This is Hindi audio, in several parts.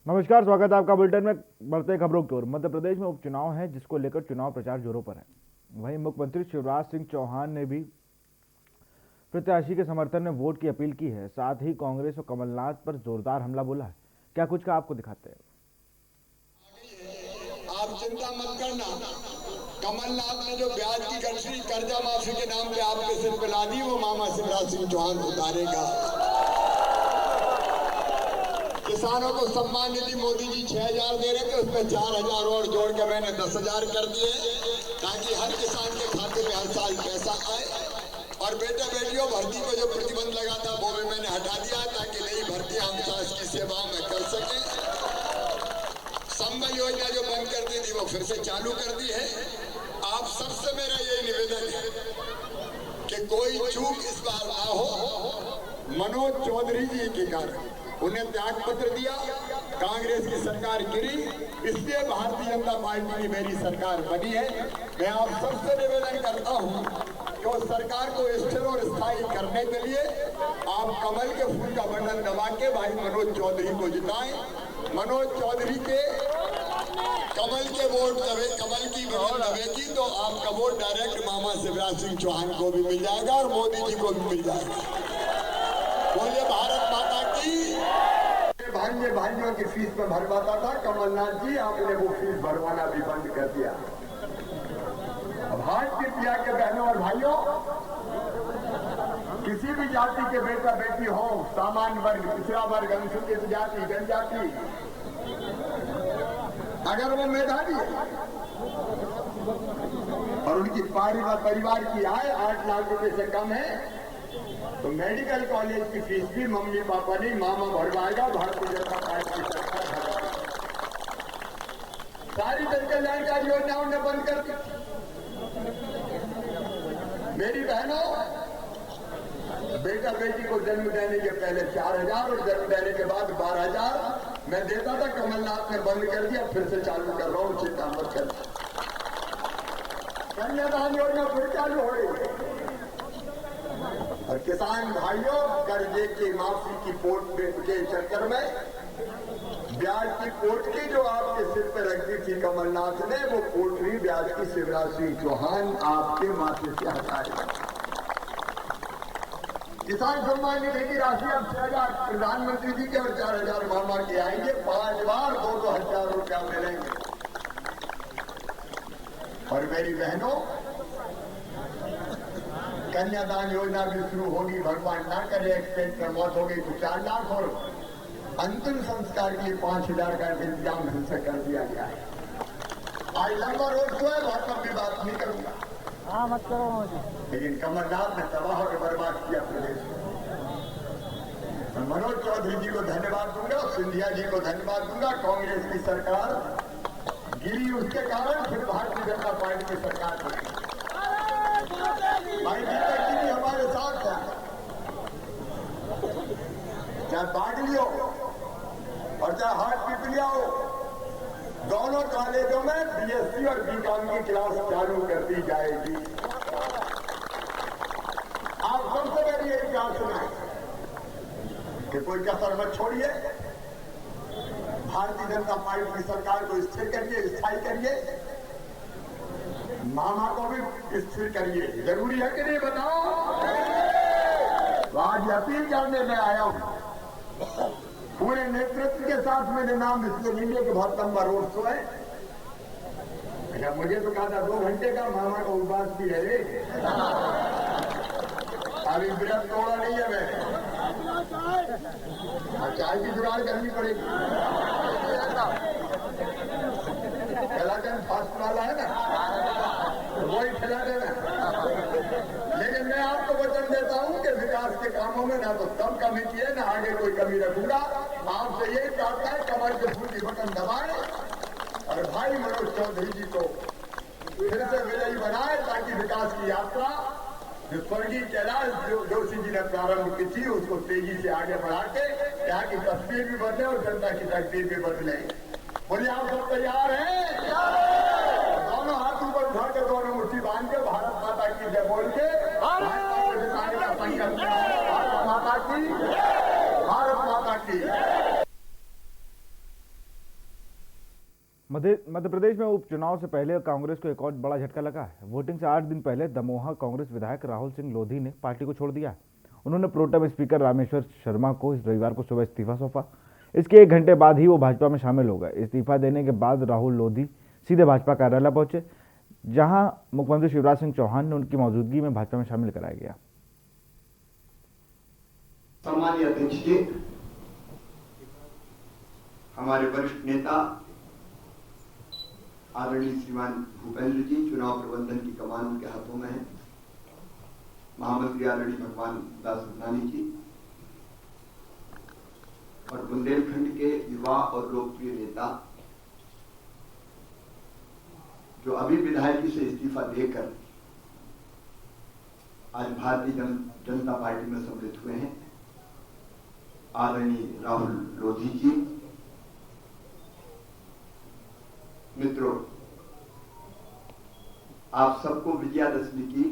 नमस्कार, स्वागत है आपका बुलेटिन में। बढ़ते खबरों की ओर। मध्य प्रदेश में उपचुनाव है, जिसको लेकर चुनाव प्रचार जोरों पर है। वहीं मुख्यमंत्री शिवराज सिंह चौहान ने भी प्रत्याशी के समर्थन में वोट की अपील की है। साथ ही कांग्रेस और कमलनाथ पर जोरदार हमला बोला है। क्या कुछ का आपको दिखाते हैं। आप चिंता मत करना, कमलनाथ ने जो ब्याज की कर्जा माफी के नाम पे आपके सिर पे ला दी, वो मामा शिवराज सिंह चौहान उतारेगा। किसानों को सम्मान निधि मोदी जी 6,000 दे रहे थे, उसमें 4,000 और जोड़ के मैंने 10,000 कर दिए, ताकि हर किसान के खाते में हर साल पैसा आए। और बेटे बेटियों भर्ती को जो प्रतिबंध लगा था, वो भी मैंने हटा दिया, ताकि नई भर्ती हम समाज की सेवाओं में कर सके। संबल योजना जो बंद कर दी थी, वो फिर से चालू कर दी है। आप सबसे मेरा यही निवेदन है कि कोई चूक इस बार ना हो। मनोज चौधरी जी के कारण उन्हें त्याग पत्र दिया, कांग्रेस की सरकार गिरी, इसलिए भारतीय जनता पार्टी की मेरी सरकार बनी है। मैं आप सबसे निवेदन करता हूं कि उस सरकार को स्थिर और स्थायी करने के लिए आप कमल के फूल का बटन दबा के भाई मनोज चौधरी को जिताएं। मनोज चौधरी के कमल के वोट दबे, कमल की बटन दबेगी तो आपका वोट डायरेक्ट मामा शिवराज सिंह चौहान को भी मिल जाएगा और मोदी जी को भी मिल जाएगा। बोलिए भारत माता की। भाइयों की फीस में भरवाता था कमलनाथ जी, आपने वो फीस भरवाना भी बंद कर दिया। अब हाथ की पिया के बहनों और भाइयों, किसी भी जाति के बेटा बेटी हो, सामान्य वर्ग, पिछड़ा वर्ग, अनुसूचित जाति, जनजाति, अगर वो मेधावी है और उनकी परिवार की आय 8 लाख रुपए से कम है, तो मेडिकल कॉलेज की फीस भी मम्मी पापा नहीं, मामा भरवाएगा। भारतीय जनता पार्टी सरकार सारी जन कल्याणकारी योजनाओं ने बंद कर दी। मेरी बहनों, बेटा बेटी को जन्म देने के पहले 4,000 और जन्म देने के बाद 12,000 मैं देता था, कमलनाथ ने बंद कर दिया, फिर से चालू कर रहा हूं, चिंता मत कर। कन्यादान योजना फिर चालू हो रही है। और किसान भाइयों, कर्जे की माफी की पोट के चक्कर में ब्याज की पोटली जो आपके सिर पर रख दी थी कमलनाथ ने, वो पोटली ब्याज की शिवराज सिंह चौहान आपके माथे से हटाएगा। किसान सम्मान निधि की राशि अब 6,000 प्रधानमंत्री जी के और 4,000 मामा के आएंगे। 5 बार 2-2 हजार रुपया मिलेंगे। और मेरी बहनों, कन्यादान योजना भी शुरू होगी। भगवान ना करे एक्सीडेंट में मौत हो गई तो 4 लाख और अंतिम संस्कार के लिए 5,000 का इंतजाम फिर से कर दिया गया है। आज लंबा रोड शो है, बहुत लंबी बात नहीं करूंगा। हाँ, मत करो मुझे। लेकिन कमलनाथ ने तबाह और बर्बाद किया प्रदेश को। मनोज चौधरी जी को धन्यवाद दूंगा, सिंधिया जी को धन्यवाद दूंगा। कांग्रेस की सरकार गिरी, उसके कारण फिर भारतीय जनता पार्टी की सरकार बनी। भाई दीपक जी भी हमारे साथ है, चाहे बागली हो और चाहे हाट पिपलिया हो, दोनों कॉलेजों में बीएससी और बीकॉम की क्लास चालू कर दी जाएगी। आप सबसे मेरी एक बात सुनाए कि कोई कसर मत छोड़िए। भारतीय जनता पार्टी की सरकार को स्थिर करिए, स्थायी करिए। मामा को भी स्थिर करिए। जरूरी है कि नहीं, बताओ। तो आज अपील करने में आया हूं पूरे नेतृत्व के साथ। मेरे नाम इसलिए लीजिए कि बहुत लंबा रोड शो है। अच्छा, मुझे तो कहा था 2 घंटे का, मामा को उपवास भी है। अभी व्रत तोड़ा नहीं है मैं, चाय की जुगाड़ करनी पड़ेगी। कलाकंद फास्ट वाला है ना, वही खिला देना। लेकिन मैं आपको वचन देता हूं कि विकास के कामों में ना तो कम कमी की है, ना आगे कोई कमी रखूंगा। आपसे यही चाहता है, कमल के फूल की बटन दबाएं और भाई मनोज चौधरी जी को फिर से विजयी बनाए, ताकि विकास की यात्रा जो स्वर्गीय कैलाश जोशी जी ने प्रारंभ की थी, उसको तेजी से आगे बढ़ा के यहाँ की तस्वीर भी बदले और जनता की तस्वीर भी बदले। बोलिए, आप सब तैयार हैं? दोनों हाथ ऊपर उठा के, दोनों मुट्ठी बांध के भारत माता की जय बोल के संकल्प। भारत माता की, भारत माता की। मध्य प्रदेश में उपचुनाव से पहले कांग्रेस को एक और बड़ा झटका लगा है। वोटिंग से 8 दिन पहले दमोहा कांग्रेस विधायक राहुल सिंह लोधी ने पार्टी को छोड़ दिया। उन्होंने प्रोटेम स्पीकर रामेश्वर शर्मा को इस रविवार को सुबह इस्तीफा सौंपा। इसके 1 घंटे बाद ही वो भाजपा में शामिल हो गए। इस्तीफा देने के बाद राहुल लोधी सीधे भाजपा कार्यालय पहुंचे, जहां मुख्यमंत्री शिवराज सिंह चौहान ने उनकी मौजूदगी में भाजपा में शामिल कराया गया। सम्मानीय अध्यक्ष जी, हमारे वरिष्ठ नेता आदरणीय श्रीमान भूपेंद्र जी, चुनाव प्रबंधन की कमान उनके हाथों में है। महामंत्री आदरणीय भगवान दास रत्नानी जी और बुंदेलखंड के युवा और लोकप्रिय नेता जो अभी विधायकी से इस्तीफा देकर आज भारतीय जनता पार्टी में सम्मिलित हुए हैं, आदरणीय राहुल लोधी जी। मित्रों, आप सबको विजयादशमी की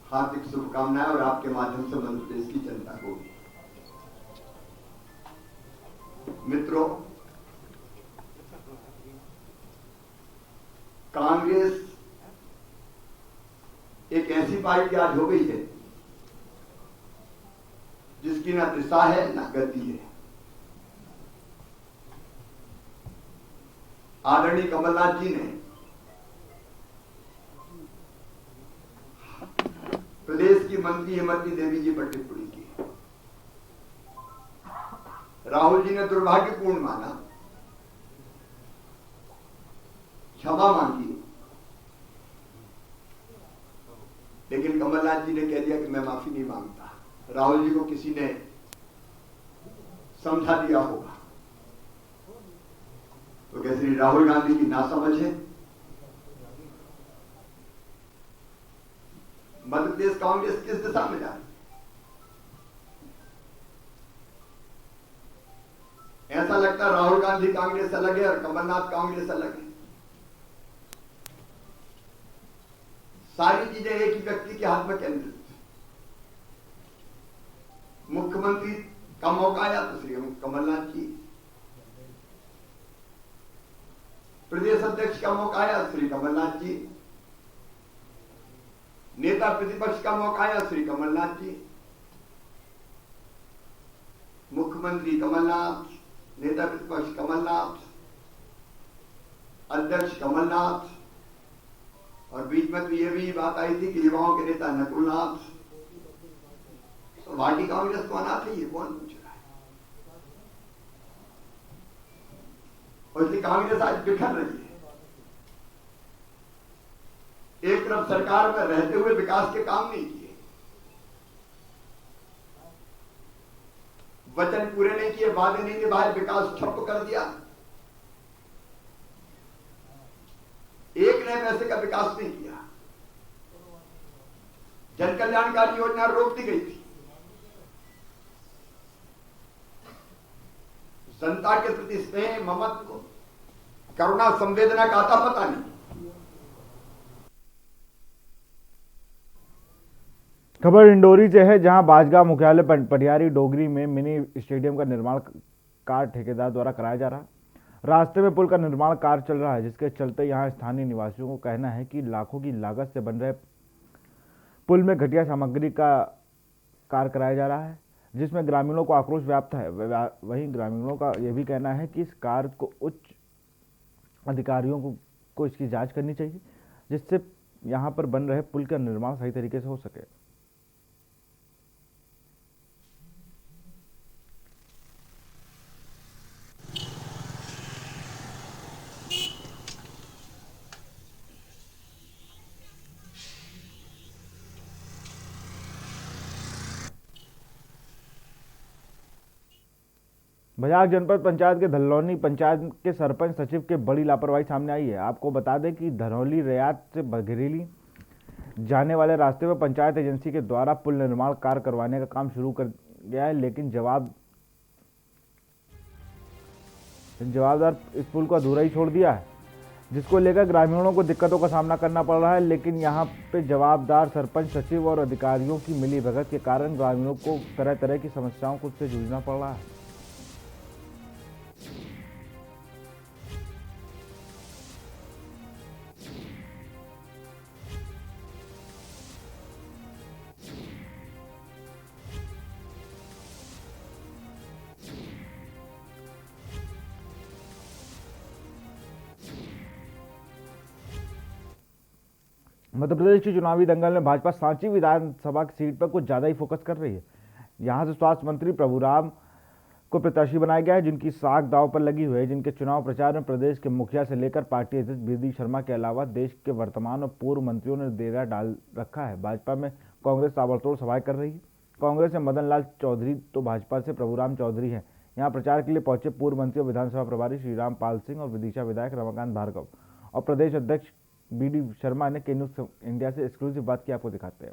हार्दिक शुभकामनाएं और आपके माध्यम से मध्य प्रदेश की जनता को। मित्रों, कांग्रेस एक ऐसी पार्टी आज हो गई है जिसकी ना दिशा है ना गति है। आदरणीय कमलनाथ जी ने प्रदेश की मंत्री हेमंती देवी जी पर टिप्पणी की। राहुल जी ने दुर्भाग्यपूर्ण माना, क्षमा मांगी, लेकिन कमलनाथ जी ने कह दिया कि मैं माफी नहीं मांगता। राहुल जी को किसी ने समझा दिया होगा। तो क्या श्री राहुल गांधी की नासमझ है? मध्य प्रदेश कांग्रेस किस दिशा में जा रही है? ऐसा लगता है राहुल गांधी कांग्रेस अलग है और कमलनाथ कांग्रेस अलग है। सारी चीजें एक ही व्यक्ति के हाथ में केंद्रित। मुख्यमंत्री का मौका आया तो श्री कमलनाथ जी, प्रदेश अध्यक्ष का मौका आया श्री कमलनाथ जी, नेता प्रतिपक्ष का मौका आया श्री कमलनाथ जी, मुख्यमंत्री कमलनाथ, नेता प्रतिपक्ष कमलनाथ, अध्यक्ष कमलनाथ, और बीच में तो यह भी बात आई थी कि युवाओं के नेता नकुलनाथ। तो पार्टी कांग्रेस को अनाथ है, ये कौन पूछ रहा है? और इसलिए कांग्रेस आज बिखर रही है। एक तरफ सरकार में रहते हुए विकास के काम नहीं किए, वचन पूरे नहीं किए, वादे नहीं निभाए, विकास ठप्प कर दिया। एक नए पैसे का विकास नहीं किया। जन कल्याणकारी योजना रोक दी गई थी। जनता के प्रति स्नेह, ममत्व, करुणा, संवेदना का आता पता नहीं। खबर इंडोरी से है, जहां बाजगा मुख्यालय पटियारी डोगरी में मिनी स्टेडियम का निर्माण कार ठेकेदार द्वारा कराया जा रहा। रास्ते में पुल का निर्माण कार्य चल रहा है, जिसके चलते यहां स्थानीय निवासियों को कहना है कि लाखों की लागत से बन रहे पुल में घटिया सामग्री का कार्य कराया जा रहा है, जिसमें ग्रामीणों को आक्रोश व्याप्त है। वहीं ग्रामीणों का यह भी कहना है कि इस कार्य को उच्च अधिकारियों को इसकी जांच करनी चाहिए, जिससे यहां पर बन रहे पुल का निर्माण सही तरीके से हो सके। बजाज जनपद पंचायत के धलौनी पंचायत के सरपंच सचिव के बड़ी लापरवाही सामने आई है। आपको बता दें कि धरौली रयात से बघेली जाने वाले रास्ते में पंचायत एजेंसी के द्वारा पुल निर्माण कार्य करवाने का काम शुरू कर गया है, लेकिन जवाबदार इस पुल को अधूरा ही छोड़ दिया है, जिसको लेकर ग्रामीणों को दिक्कतों का सामना करना पड़ रहा है। लेकिन यहाँ पे जवाबदार सरपंच, सचिव और अधिकारियों की मिलीभगत के कारण ग्रामीणों को तरह तरह की समस्याओं से जूझना पड़ रहा है। मध्य प्रदेश की चुनावी दंगल में भाजपा सांची विधानसभा की सीट पर कुछ ज़्यादा ही फोकस कर रही है। यहां से स्वास्थ्य मंत्री प्रभुराम को प्रत्याशी बनाया गया है, जिनकी साख दांव पर लगी हुई है, जिनके चुनाव प्रचार में प्रदेश के मुखिया से लेकर पार्टी अध्यक्ष बीडी शर्मा के अलावा देश के वर्तमान और पूर्व मंत्रियों ने डेरा डाल रखा है। भाजपा में कांग्रेस ताबड़तोड़ सभाएं कर रही है। कांग्रेस से मदन लाल चौधरी तो भाजपा से प्रभुराम चौधरी हैं। यहाँ प्रचार के लिए पहुंचे पूर्व मंत्री और विधानसभा प्रभारी श्रीराम पाल सिंह और विदिशा विधायक रमाकांत भार्गव और प्रदेश अध्यक्ष बीडी शर्मा ने के न्यूज इंडिया से एक्सक्लूसिव बात की, आपको दिखाते हैं।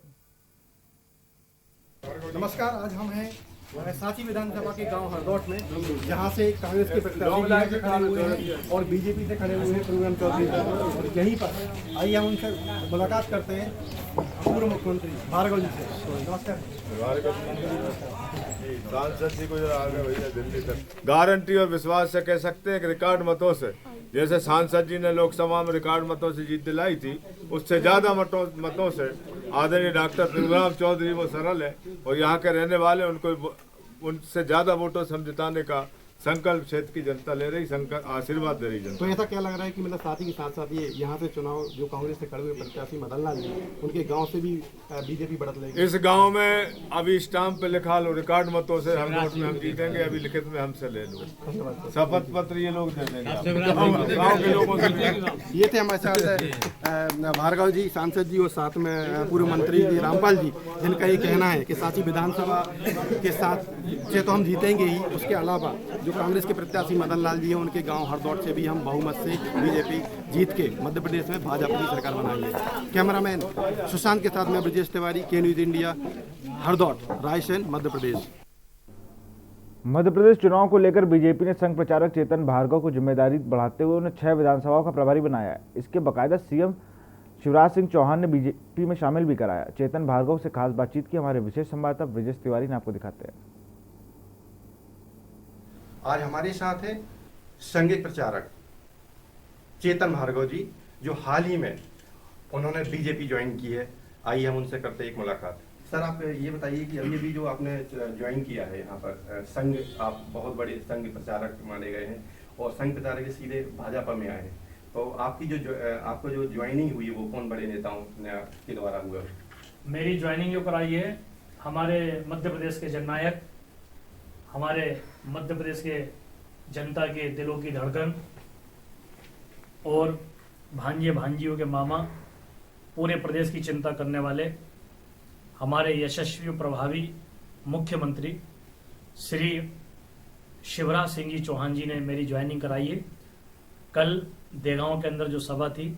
नमस्कार, आज हम हैं सांची विधानसभा के गांव हरदौट में, जहां से कांग्रेस के प्रत्याशी खड़े हुए हैं और बीजेपी से खड़े हुए हैं प्रभुराम चौधरी। और यहीं पर आइए हम उनसे मुलाकात करते हैं, पूर्व मुख्यमंत्री भार्गव जी से। नमस्कार। सांसद जी को जरा आगे भैया दिल्ली तक गारंटी और विश्वास से कह सकते हैं कि रिकॉर्ड मतों से, जैसे सांसद जी ने लोकसभा में रिकॉर्ड मतों से जीत दिलाई थी, उससे ज्यादा मतों से आदरणीय डॉक्टर प्रभुराम चौधरी वो सरल है और यहाँ के रहने वाले उनको उनसे ज्यादा वोटों से हम जिताने का संकल्प क्षेत्र की जनता ले रही, संकल्प आशीर्वाद दे रही जनता। तो ऐसा क्या लग रहा है कि मतलब साथी के साथ साथ ये यहाँ से चुनाव जो कांग्रेस से खड़े हुए प्रत्याशी मदन लाल जी, उनके गांव से भी बीजेपी बढ़त लेगी? इस गांव में अभी स्टाम्प पे लिखा लो रिकॉर्ड मतों से हर वोट में हम जीतेंगे, अभी लिखित में हमसे ले लो, शपथ पत्र ये लोग दे देंगे गाँव के लोगों से। ये थे हमारे साथ भार्गव जी सांसद जी और साथ में पूर्व मंत्री जी रामपाल जी, जिनका ये कहना है कि सांची विधानसभा के साथ से तो हम जीतेंगे ही, उसके अलावा जो कांग्रेस के प्रत्याशी मदन लाल जी हैं उनके गांव हरदौट से भी हम बहुमत से बीजेपी जीत के मध्य प्रदेश में भाजपा की सरकार बनाएंगे। कैमरामैन सुशांत के साथ में ब्रजेश तिवारी, के न्यूज इंडिया, हरदौट, रायसेन, मध्य प्रदेश। मध्य प्रदेश चुनाव को लेकर बीजेपी ने संघ प्रचारक चेतन भार्गव को जिम्मेदारी बढ़ाते हुए उन्हें 6 विधानसभाओं का प्रभारी बनाया है। इसके बाकायदा सीएम शिवराज सिंह चौहान ने बीजेपी में शामिल भी कराया। चेतन भार्गव से खास बातचीत की हमारे विशेष संवाददाता ब्रजेश तिवारी ने, आपको दिखाते हैं। आज हमारे साथ है संघ प्रचारक चेतन भार्गव जी, जो हाल ही में उन्होंने बीजेपी ज्वाइन की है। आइए हम उनसे करते हैं एक मुलाकात। सर, आप ये बताइए कि अभी जो आपने ज्वाइन किया है यहाँ पर संघ, आप बहुत बड़े संघ प्रचारक माने गए हैं और संघ प्रचारक से सीधे भाजपा में आए हैं, तो आपकी आपको जो ज्वाइनिंग हुई है वो कौन बड़े नेताओं के द्वारा हुआ? मेरी ज्वाइनिंग जो कराई है हमारे मध्य प्रदेश के जननायक, हमारे मध्य प्रदेश के जनता के दिलों की धड़कन और भांजे भांजियों के मामा, पूरे प्रदेश की चिंता करने वाले हमारे यशस्वी और प्रभावी मुख्यमंत्री श्री शिवराज सिंह जी चौहान जी ने मेरी ज्वाइनिंग कराई है। कल देगांव के अंदर जो सभा थी,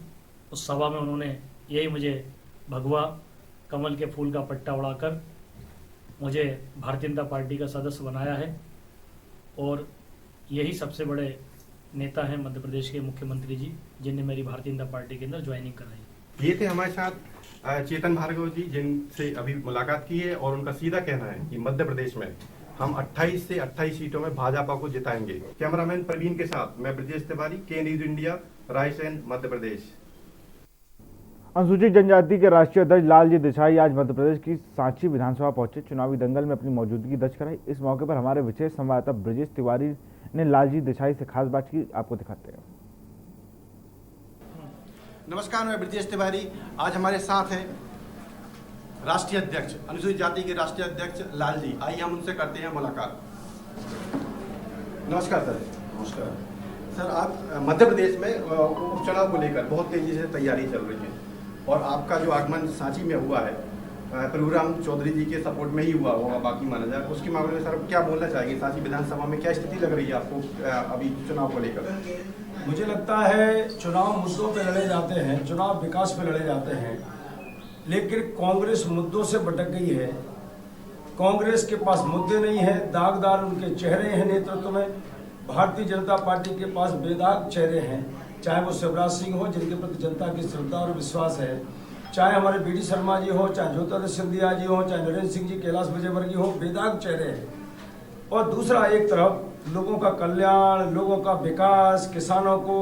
उस सभा में उन्होंने यही मुझे भगवा कमल के फूल का पट्टा उड़ाकर मुझे भारतीय जनता पार्टी का सदस्य बनाया है और यही सबसे बड़े नेता हैं मध्य प्रदेश के मुख्यमंत्री जी, जिनने मेरी भारतीय जनता पार्टी के अंदर ज्वाइनिंग कराई। ये थे हमारे साथ चेतन भार्गव जी, जिनसे अभी मुलाकात की है और उनका सीधा कहना है कि मध्य प्रदेश में हम 28 से 28 सीटों में भाजपा को जिताएंगे। कैमरामैन प्रवीण के साथ मैं ब्रजेश तिवारी, के न्यूज इंडिया, रायसेन, मध्य प्रदेश। अनुसूचित जनजाति के राष्ट्रीय अध्यक्ष लालजी देसाई आज मध्य प्रदेश की सांची विधानसभा पहुंचे, चुनावी दंगल में अपनी मौजूदगी दर्ज कराई। इस मौके पर हमारे विशेष संवाददाता ब्रजेश तिवारी ने लालजी देसाई से खास बात की, आपको दिखाते हैं। नमस्कार, मैं ब्रजेश तिवारी। आज हमारे साथ हैं राष्ट्रीय अध्यक्ष, अनुसूचित जाति के राष्ट्रीय अध्यक्ष लाल जी। आइए हम उनसे करते हैं मुलाकात। नमस्कार सर। नमस्कार सर, आप मध्य प्रदेश में उपचुनाव को लेकर बहुत तेजी से तैयारी चल रही है और आपका जो आगमन सांची में हुआ है प्रभुराम चौधरी जी के सपोर्ट में ही हुआ होगा, बाकी माना जाए। उसके मामले में सर क्या बोलना चाहेंगे? सांची विधानसभा में क्या स्थिति लग रही है आपको अभी चुनाव को लेकर? मुझे लगता है चुनाव मुद्दों पे लड़े जाते हैं, चुनाव विकास पे लड़े जाते हैं, लेकिन कांग्रेस मुद्दों से भटक गई है। कांग्रेस के पास मुद्दे नहीं है, दागदार उनके चेहरे हैं नेतृत्व में। भारतीय जनता पार्टी के पास बेदाग चेहरे हैं, चाहे वो शिवराज सिंह हो जिनके प्रति जनता की श्रद्धा और विश्वास है, चाहे हमारे बीडी शर्मा जी हो, चाहे ज्योतिरादित्य सिंधिया जी हो, चाहे नरेंद्र सिंह जी, कैलाश विजयवर्गीय हो, बेदाग चेहरे हैं। और दूसरा एक तरफ लोगों का कल्याण, लोगों का विकास, किसानों को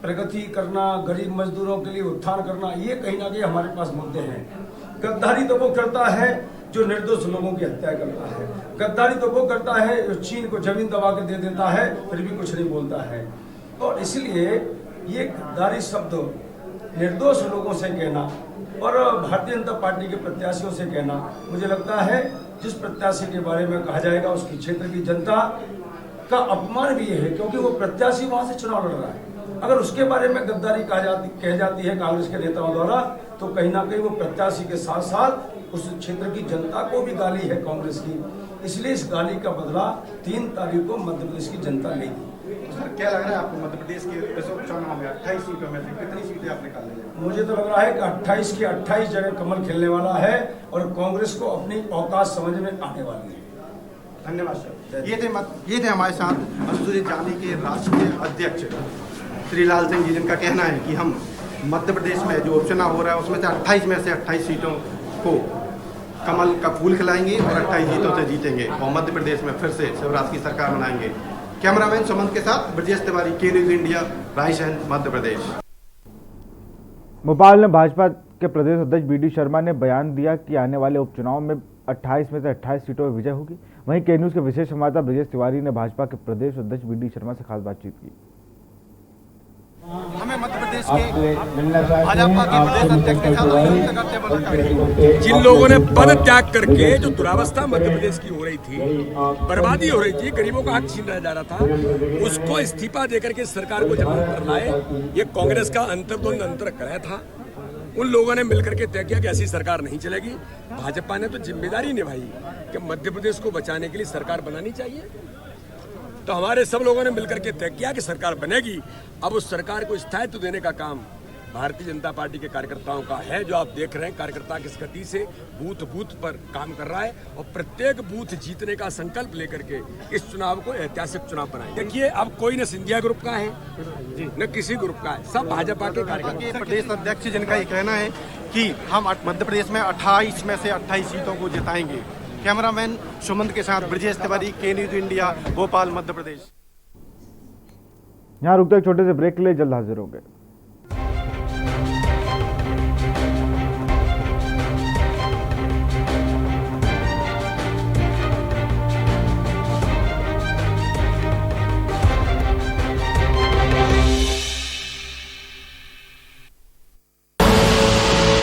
प्रगति करना, गरीब मजदूरों के लिए उत्थान करना, ये कहीं ना कहीं हमारे पास मुद्दे हैं। गद्दारी तो वो करता है जो निर्दोष लोगों की हत्या करता है, गद्दारी तो वो करता है जो चीन को जमीन दबा के दे देता है फिर भी कुछ नहीं बोलता है। और इसलिए ये गद्दारी शब्द निर्दोष लोगों से कहना और भारतीय जनता पार्टी के प्रत्याशियों से कहना, मुझे लगता है जिस प्रत्याशी के बारे में कहा जाएगा उसकी क्षेत्र की जनता का अपमान भी है, क्योंकि वो प्रत्याशी वहां से चुनाव लड़ रहा है। अगर उसके बारे में गद्दारी कह जाती है कांग्रेस के नेताओं द्वारा, तो कहीं ना कहीं वो प्रत्याशी के साथ साथ उस क्षेत्र की जनता को भी गाली है कांग्रेस की। इसलिए इस गाली का बदला 3 तारीख को मध्य प्रदेश की जनता लेगी। सर, क्या लग रहा है आपको मध्य प्रदेश के इस उपचुनाव में 28 सीटों में से कितनी सीटें आप निकाल लेंगे? मुझे तो लग रहा है कि 28 की 28 जगह कमल खेलने वाला है और कांग्रेस को अपनी औकात समझ में आने वाली है। धन्यवाद सर। ये थे हमारे साथ अनुसूचित जाति के राष्ट्रीय अध्यक्ष श्री लाल सिंह जी, जिनका कहना है कि हम मध्य प्रदेश में जो उपचुनाव हो रहा है उसमें से 28 में से 28 सीटों को कमल का फूल खिलाएंगे और 28 सीटों से जीतेंगे और मध्य प्रदेश में फिर से शिवराज की सरकार बनाएंगे। कैमरामैन सुमंत के साथ ब्रजेश तिवारी, के न्यूज़ इंडिया, रायसेन, मध्य प्रदेश। भोपाल में भाजपा के प्रदेश अध्यक्ष बी डी शर्मा ने बयान दिया कि आने वाले उपचुनाव में 28 में से 28 सीटों में विजय होगी। वहीं के न्यूज़ के विशेष संवाददाता ब्रजेश तिवारी ने भाजपा के प्रदेश अध्यक्ष बी डी शर्मा से खास बातचीत की। हमें मध्य प्रदेश के भाजपा के प्रदेश अध्यक्ष के साथ जिन लोगों ने पद त्याग करके जो दुरावस्था मध्य प्रदेश की हो रही थी, बर्बादी हो रही थी, गरीबों का हक छीन रहा जा रहा था, उसको इस्तीफा देकर के सरकार को जमानत कर लाए। ये कांग्रेस का अंतर्द्वंद अंतरक्रय था। उन लोगों ने मिलकर के तय किया कि ऐसी सरकार नहीं चलेगी। भाजपा ने तो जिम्मेदारी निभाई कि मध्य प्रदेश को बचाने के लिए सरकार बनानी चाहिए। तो हमारे सब लोगों ने मिलकर के तय किया कि सरकार बनेगी। अब उस सरकार को स्थायित्व देने का काम भारतीय जनता पार्टी के कार्यकर्ताओं का है। जो आप देख रहे हैं, कार्यकर्ता किस गति से बूथ बूथ पर काम कर रहा है और प्रत्येक बूथ जीतने का संकल्प लेकर के इस चुनाव को ऐतिहासिक चुनाव बनाएंगे। देखिए, अब कोई न सिंधिया ग्रुप का है न किसी ग्रुप का है, सब भाजपा के कार्यकर्ता। प्रदेश अध्यक्ष जिनका ये कहना है कि हम मध्य प्रदेश में 28 में से 28 सीटों को जिताएंगे। कैमरामैन सुमंत के साथ ब्रजेश तिवारी, के न्यूज़ इंडिया, भोपाल, मध्य प्रदेश। यहाँ रुकते एक छोटे से ब्रेक के लिए, जल्द हाजिर होंगे।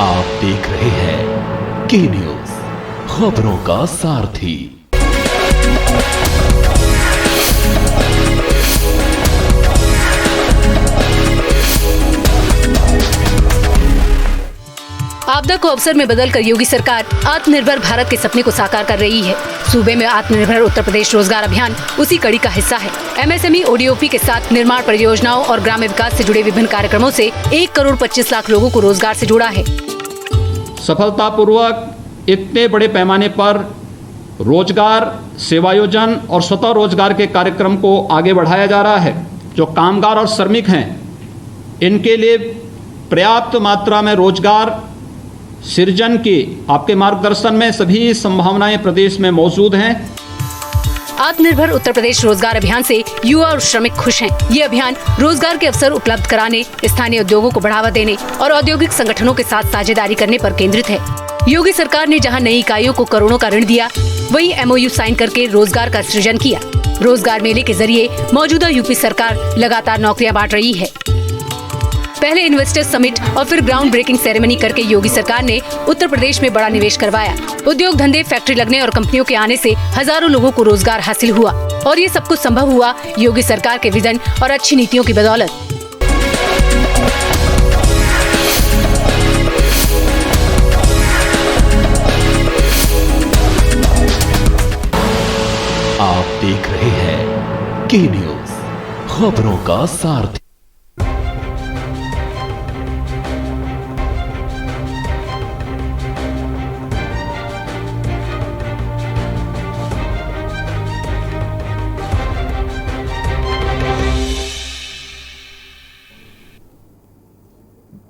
आप देख रहे हैं के न्यूज़, खबरों का सारथी। आपदा को अवसर में बदलकर योगी सरकार आत्मनिर्भर भारत के सपने को साकार कर रही है। सूबे में आत्मनिर्भर उत्तर प्रदेश रोजगार अभियान उसी कड़ी का हिस्सा है। एमएसएमई ओडीओपी के साथ निर्माण परियोजनाओं और ग्राम्य विकास से जुड़े विभिन्न कार्यक्रमों से 1 करोड़ 25 लाख लोगों को रोजगार से जोड़ा है। सफलतापूर्वक इतने बड़े पैमाने पर रोजगार, सेवायोजन और स्वतः रोजगार के कार्यक्रम को आगे बढ़ाया जा रहा है। जो कामगार और श्रमिक हैं, इनके लिए पर्याप्त मात्रा में रोजगार सृजन की आपके मार्गदर्शन में सभी संभावनाएं प्रदेश में मौजूद हैं। आत्मनिर्भर उत्तर प्रदेश रोजगार अभियान से युवा और श्रमिक खुश हैं। ये अभियान रोजगार के अवसर उपलब्ध कराने, स्थानीय उद्योगों को बढ़ावा देने और औद्योगिक संगठनों के साथ साझेदारी करने पर केंद्रित है। योगी सरकार ने जहां नई इकाइयों को करोड़ों का ऋण दिया, वहीं एमओयू साइन करके रोजगार का सृजन किया। रोजगार मेले के जरिए मौजूदा यूपी सरकार लगातार नौकरियां बांट रही है। पहले इन्वेस्टर्स समिट और फिर ग्राउंड ब्रेकिंग सेरेमनी करके योगी सरकार ने उत्तर प्रदेश में बड़ा निवेश करवाया। उद्योग धंधे, फैक्ट्री लगने और कंपनियों के आने से हजारों लोगों को रोजगार हासिल हुआ और ये सब कुछ संभव हुआ योगी सरकार के विजन और अच्छी नीतियों की बदौलत। आप देख रहे हैं के न्यूज़, खबरों का सारथी।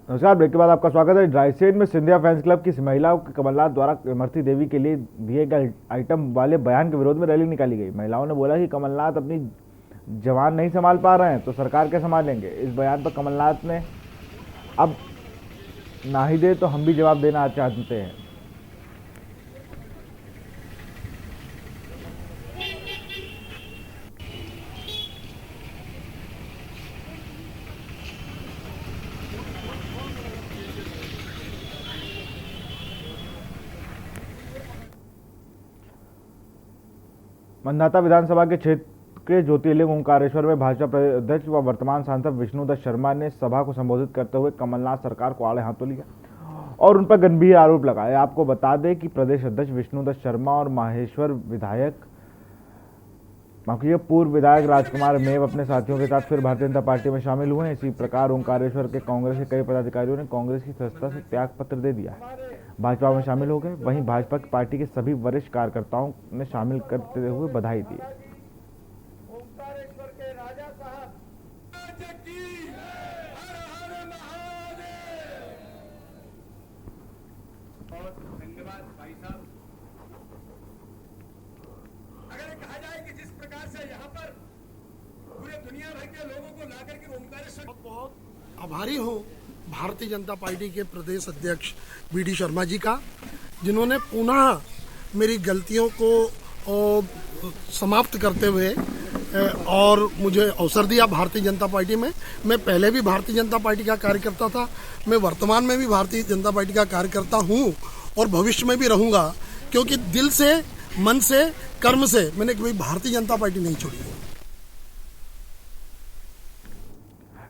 नमस्कार, ब्रेक के बाद आपका स्वागत है। रायसेन में सिंधिया फैंस क्लब की महिलाओं के कमलनाथ द्वारा इमरती देवी के लिए दिए गए आइटम वाले बयान के विरोध में रैली निकाली गई। महिलाओं ने बोला कि कमलनाथ अपनी जवान नहीं संभाल पा रहे हैं तो सरकार क्या संभालेंगे। इस बयान पर कमलनाथ ने अब ना ही दे तो हम भी जवाब देना चाहते हैं। मंदाता विधानसभा के क्षेत्र के ज्योतिर्लिंग ओंकारेश्वर में भाजपा प्रदेश अध्यक्ष व वर्तमान सांसद विष्णुदत्त शर्मा ने सभा को संबोधित करते हुए कमलनाथ सरकार को आड़े हाथों लिया और उन पर गंभीर आरोप लगाए। आपको बता दें कि प्रदेश अध्यक्ष विष्णुदत्त शर्मा और माहेश्वर विधायक पूर्व विधायक राजकुमार मेव अपने साथियों के साथ फिर भारतीय जनता पार्टी में शामिल हुए हैं। इसी प्रकार ओंकारेश्वर के कांग्रेस के कई पदाधिकारियों ने कांग्रेस की सदस्यता से त्याग पत्र दे दिया है, भाजपा में शामिल हो गए। वहीं भाजपा की पार्टी के सभी वरिष्ठ कार्यकर्ताओं ने शामिल करते हुए बधाई दी। अगर कहा जाए कि जिस प्रकार से यहाँ पर पूरे दुनिया भर के लोगों को लाकर के ओंकारेश्वर बहुत आभारी हूँ भारतीय जनता पार्टी के प्रदेश अध्यक्ष वी.डी. शर्मा जी का, जिन्होंने पुनः मेरी गलतियों को समाप्त करते हुए और मुझे अवसर दिया भारतीय जनता पार्टी में। मैं पहले भी भारतीय जनता पार्टी का कार्यकर्ता था, मैं वर्तमान में भी भारतीय जनता पार्टी का कार्यकर्ता हूँ और भविष्य में भी रहूँगा, क्योंकि दिल से, मन से, कर्म से मैंने कभी भारतीय जनता पार्टी नहीं छोड़ी है।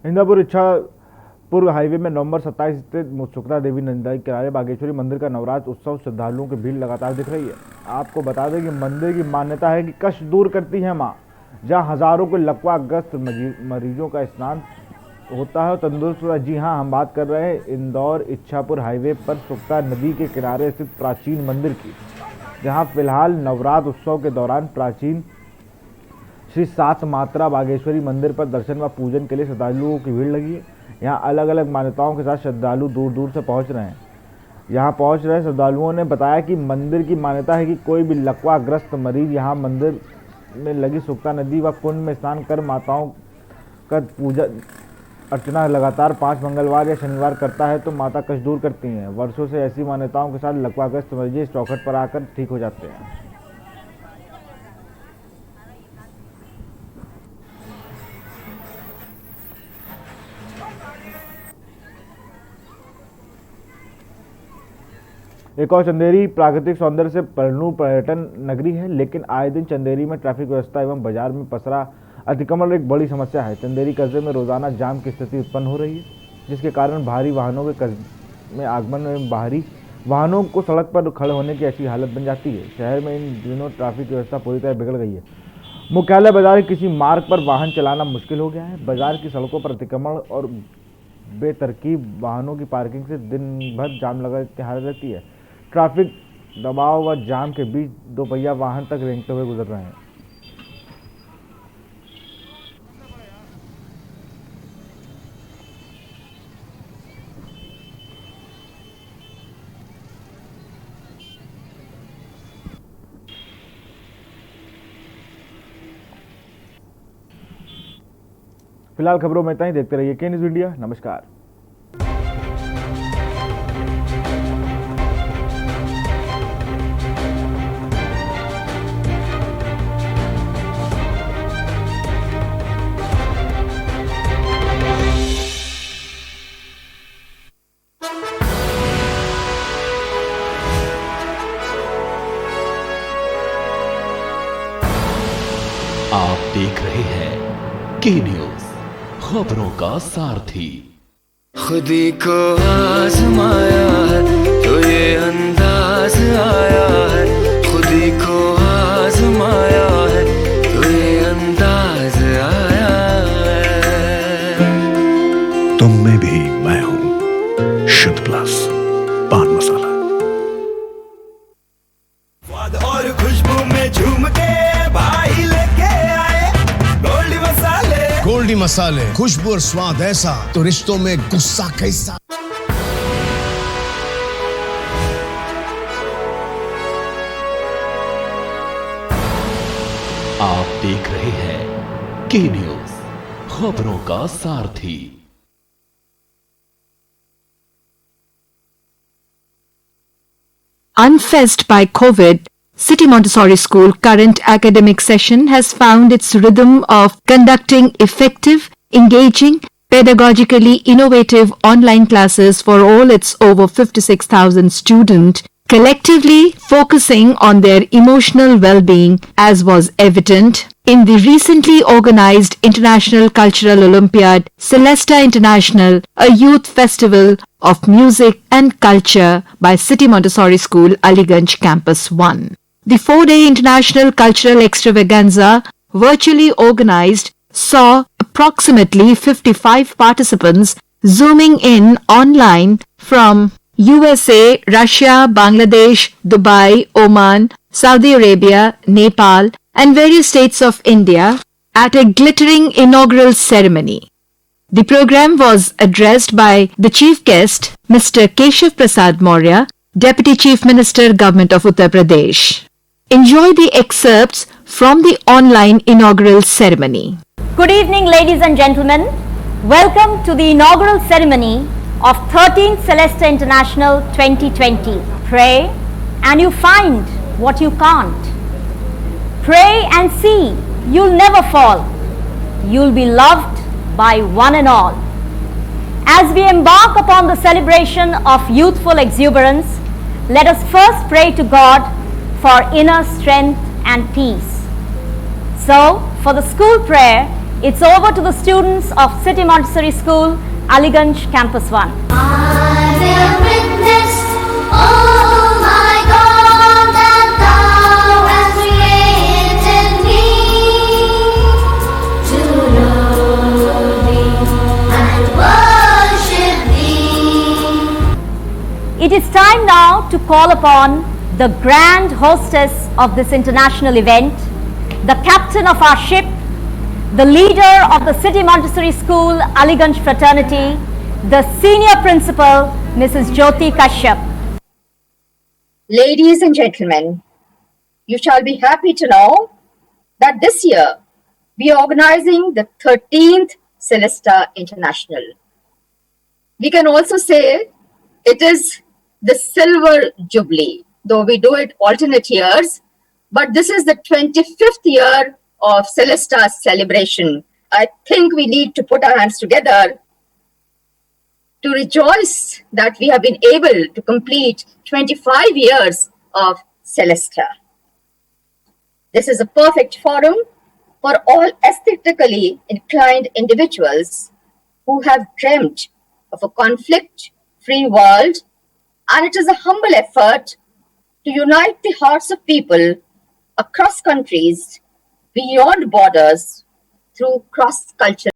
इंदापुर इच्छापुर हाईवे में नवंबर 27 स्थित मुत्सुकता देवी नदी किनारे बागेश्वरी मंदिर का नवरात्र उत्सव श्रद्धालुओं की भीड़ लगातार दिख रही है। आपको बता दें कि मंदिर की मान्यता है कि कष्ट दूर करती है मां, जहां हजारों को लकवाग्रस्त मरीजों का स्नान होता है और तंदुरुस्त होता है। जी हां, हम बात कर रहे हैं इंदौर इच्छापुर हाईवे पर सुक्ता नदी के किनारे स्थित प्राचीन मंदिर की, जहां फिलहाल नवरात्र उत्सव के दौरान प्राचीन श्री सात मात्रा बागेश्वरी मंदिर पर दर्शन व पूजन के लिए श्रद्धालुओं की भीड़ लगी है। यहाँ अलग अलग मान्यताओं के साथ श्रद्धालु दूर दूर से पहुँच रहे हैं। यहाँ पहुँच रहे श्रद्धालुओं ने बताया कि मंदिर की मान्यता है कि कोई भी लकवाग्रस्त मरीज यहाँ मंदिर में लगी सुक्ता नदी व कुंड में स्नान कर माताओं का पूजा अर्चना लगातार 5 मंगलवार या शनिवार करता है तो माता कष्ट दूर करती हैं। वर्षों से ऐसी मान्यताओं के साथ लकवाग्रस्त मरीज इस चौखट पर आकर ठीक हो जाते हैं। एक और चंदेरी प्राकृतिक सौंदर्य से परिपूर्ण पर्यटन नगरी है, लेकिन आए दिन चंदेरी में ट्रैफिक व्यवस्था एवं बाजार में पसरा अतिक्रमण एक बड़ी समस्या है। चंदेरी कस्बे में रोजाना जाम की स्थिति उत्पन्न हो रही है, जिसके कारण भारी वाहनों के कस्बे में आगमन एवं बाहरी वाहनों को सड़क पर खड़े होने की ऐसी हालत बन जाती है। शहर में इन दिनों ट्रैफिक व्यवस्था पूरी तरह बिगड़ गई है। मुख्यालय बाजार के किसी मार्ग पर वाहन चलाना मुश्किल हो गया है। बाजार की सड़कों पर अतिक्रमण और बेतरतीब वाहनों की पार्किंग से दिन भर जाम लगा की हालत रहती है। ट्रैफिक दबाव व जाम के बीच दोपहिया वाहन तक रेंगते हुए गुजर रहे हैं। फिलहाल खबरों में इतना ही। देखते रहिए के न्यूज़ इंडिया। नमस्कार। आप देख रहे हैं के न्यूज़, खबरों का सारथी। खुदी को आजमाया है तो ये अंदाज आया है, खुदी को आजमाया है तो ये अंदाज आया है। तुम में भी मैं हूं, शुद्ध प्लस पान मसाला। स्वाद और खुशबू में झूम के भाई लेके आए गोल्डी मसाले। गोल्डी मसाले, खुशबू और स्वाद ऐसा तो रिश्तों में गुस्सा कैसा। आप देख रहे हैं के न्यूज़, खबरों का सारथी। Unfazed by COVID, City Montessori School current academic session has found its rhythm of conducting effective, engaging, pedagogically innovative online classes for all its over 56,000 students collectively focusing on their emotional well-being, as was evident in the recently organized International Cultural Olympiad Celesta International, a youth festival of music and culture by City Montessori School, Aliganj Campus 1. The 4-day International Cultural Extravaganza, virtually organized, saw approximately 55 participants zooming in online from USA, Russia, Bangladesh, Dubai, Oman, Saudi Arabia, Nepal, and various states of India at a glittering inaugural ceremony. The program was addressed by the chief guest, Mr. Keshav Prasad Maurya, Deputy Chief Minister, Government of Uttar Pradesh. Enjoy the excerpts from the online inaugural ceremony. Good evening, ladies and gentlemen. Welcome to the inaugural ceremony of 13th Celesta International 2020. Pray and you find what you can't. Pray and see you'll never fall. You'll be loved by one and all. As we embark upon the celebration of youthful exuberance, let us first pray to God for inner strength and peace. So, for the school prayer, it's over to the students of City Montessori School, Aliganj Campus 1. I will witness, oh my God, that thou hast created me to know thee and worship thee. It is time now to call upon the grand hostess of this international event, the captain of our ship, the leader of the City Montessori School, Aliganj Fraternity, the senior principal, Mrs. Jyoti Kashyap. Ladies and gentlemen, you shall be happy to know that this year we are organizing the 13th Celesta International. We can also say it is the Silver Jubilee, though we do it alternate years, but this is the 25th year of Celesta's celebration. I think we need to put our hands together to rejoice that we have been able to complete 25 years of Celesta. This is a perfect forum for all aesthetically inclined individuals who have dreamt of a conflict-free world, and it is a humble effort to unite the hearts of people across countries, beyond borders, through cross-cultural